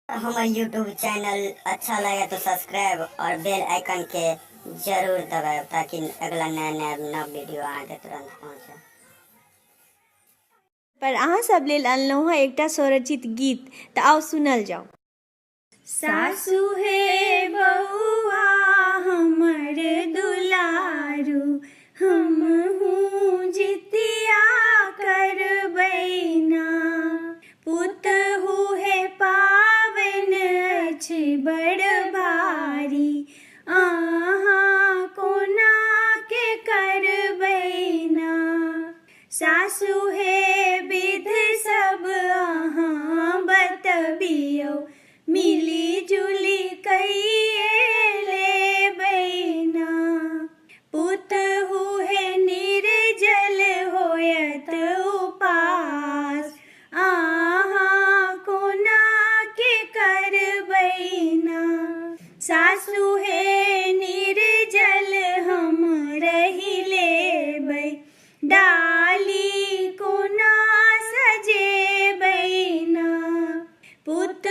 हमार YouTube channel अच्छा लगे तो सब्सक्राइब और बेल आइकन के जरूर दबाएं ताकि अगला नया नया वीडियो आके तुरंत पहुंचे। पर अहाँ सब लेल अनलहुँ हँ एकटा स्वरचित गीत, तऽ आओ सुनल जाओ। सासु हे बउआ हमर दुलारू, हमहूँ जितिया करबैना। पुतहु हे पाबन अछि बड़ भारी, अहाँ कोना के करबैना। सासु हे विध सब अहाँ बतबियौ, मिली जुली कइए लेबैना। पुतहु हे निर्जल होयत उपास, अहाँ कोना के करबैना। सासु हे निर्जल हम रहि लेबै, डाली कोना सजेबैना। पुत